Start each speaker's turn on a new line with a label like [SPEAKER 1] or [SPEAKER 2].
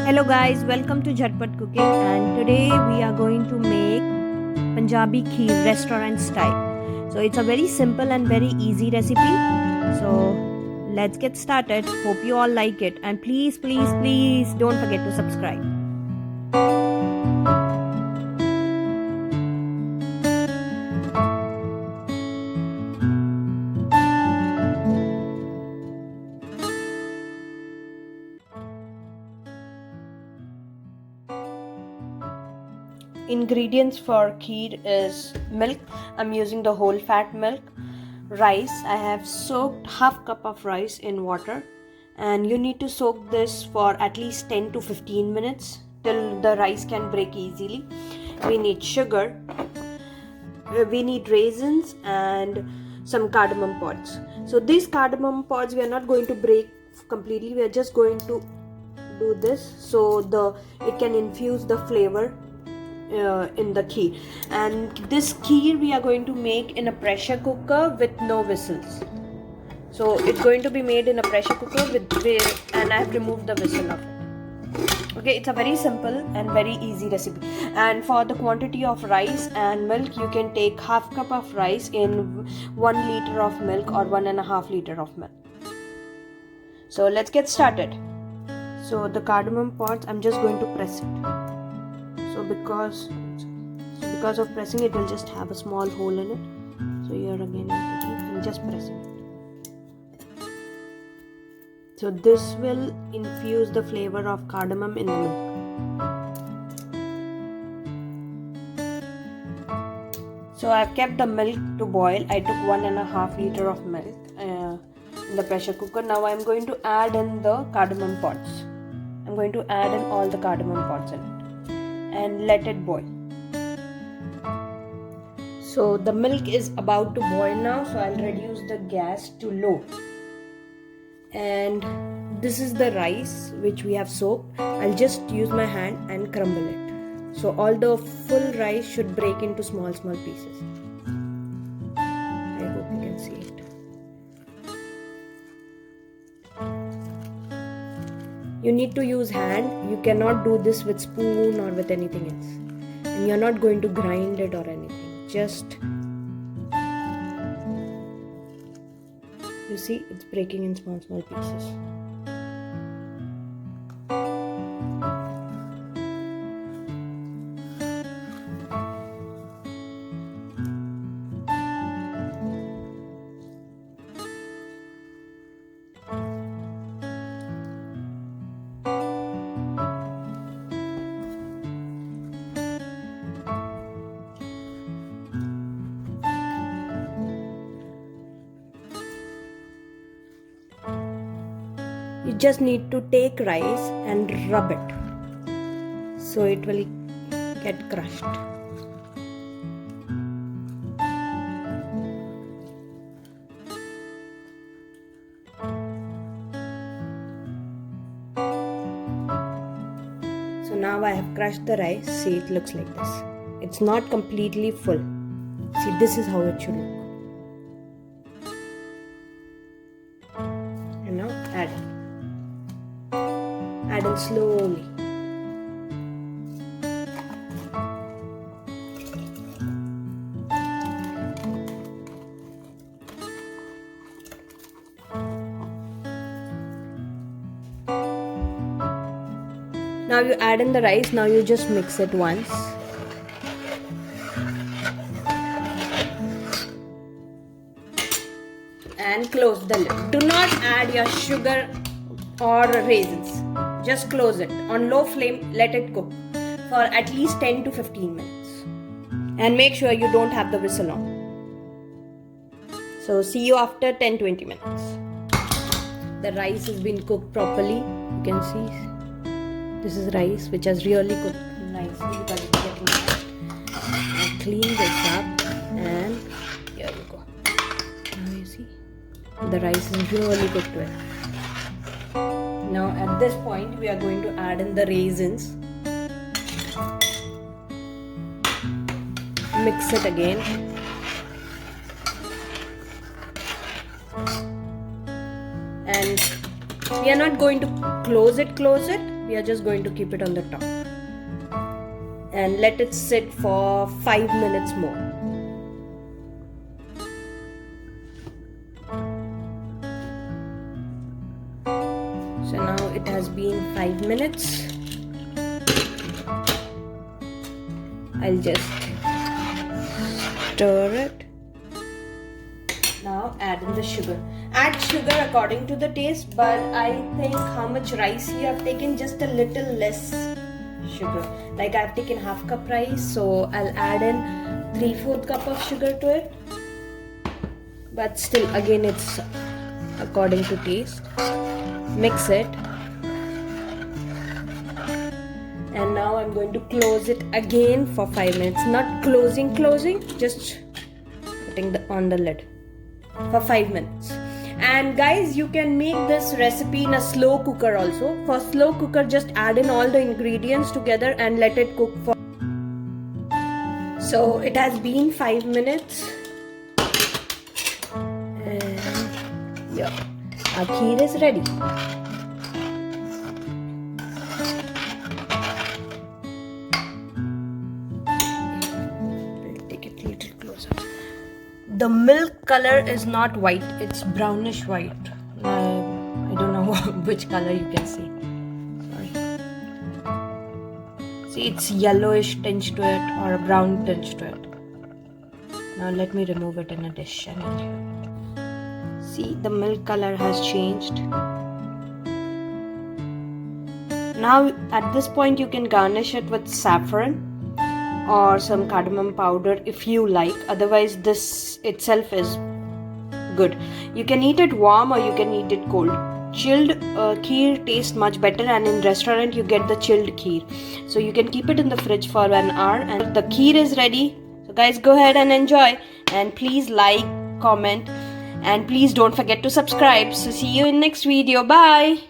[SPEAKER 1] Hello guys, welcome to Jhatpat Cooking, and today we are going to make Punjabi Kheer restaurant style. So it's a very simple and very easy recipe. So let's get started. Hope you all like it, and please don't forget to subscribe. Ingredients for kheer is milk. I'm using the whole fat milk. Rice, I have soaked half cup of rice in water, and you need to soak this for at least 10 to 15 minutes till the rice can break easily. We need sugar, we need raisins, and some cardamom pods. So these cardamom pods we are not going to break completely, we are just going to do this so it can infuse the flavor in the kheer. And this kheer we are going to make in a pressure cooker with no whistles. So it's going to be made in a pressure cooker and I have removed the whistle of it. Okay, it's a very simple and very easy recipe. And for the quantity of rice and milk, you can take half cup of rice in 1 liter of milk or 1.5 liter of milk. So let's get started. So the cardamom pods, I'm just going to press it. So because of pressing it will just have a small hole in it. So here again I'm just pressing it. So this will infuse the flavor of cardamom in the milk. So I've kept the milk to boil. I took 1.5 liter of milk in the pressure cooker. Now I'm going to add in the cardamom pods. I'm going to add in all the cardamom pods in it and let it boil. So the milk is about to boil now, so I'll reduce the gas to low. And this is the rice which we have soaked. I'll just use my hand and crumble it. So all the full rice should break into small pieces. I hope you can see it. You need to use hand. You cannot do this with spoon or with anything else. And you're not going to grind it or anything. Just, you see, it's breaking in small pieces. You just need to take rice and rub it so it will get crushed. So now I have crushed the rice. See, it looks like this. It's not completely full. See, this is how it should look. And now add it. Add it slowly. Now you add in the rice. Now you just mix it once. And close the lid. Do not add your sugar or raisins. Just close it. On low flame, let it cook for at least 10 to 15 minutes. And make sure you don't have the whistle on. So see you after 10-20 minutes. The rice has been cooked properly. You can see this is rice which has really cooked nicely because it's getting hot. I'll clean this up and here you go. Now you see the rice is really cooked well. Now at this point we are going to add in the raisins. Mix it again. And we are not going to close it. we are just going to keep it on the top and let it sit for 5 minutes more. So now it has been 5 minutes. I'll just stir it. Now add in the sugar. Add sugar according to the taste, but I think how much rice you have taken, just a little less sugar. Like I've taken half cup rice, so I'll add in 3/4 cup of sugar to it. But still, again, it's according to taste. Mix it. And now I'm going to close it again for 5 minutes. Not closing, just putting on the lid for 5 minutes. And guys, you can make this recipe in a slow cooker also. For slow cooker, just add in all the ingredients together and let it cook for. So it has been 5 minutes. And yeah, our kheer is ready. The milk color is not white, it's brownish white. I don't know which color you can see. Sorry. See, it's yellowish tinge to it or a brown tinge to it. Now let me remove it in a dish. See, the milk color has changed. Now at this point you can garnish it with saffron or some cardamom powder if you like. Otherwise, this itself is good. You can eat it warm or you can eat it cold. Chilled kheer tastes much better, and in restaurant you get the chilled kheer. So you can keep it in the fridge for an hour and the kheer is ready. So guys, go ahead and enjoy, and please like, comment, and please don't forget to subscribe. So see you in next video. Bye.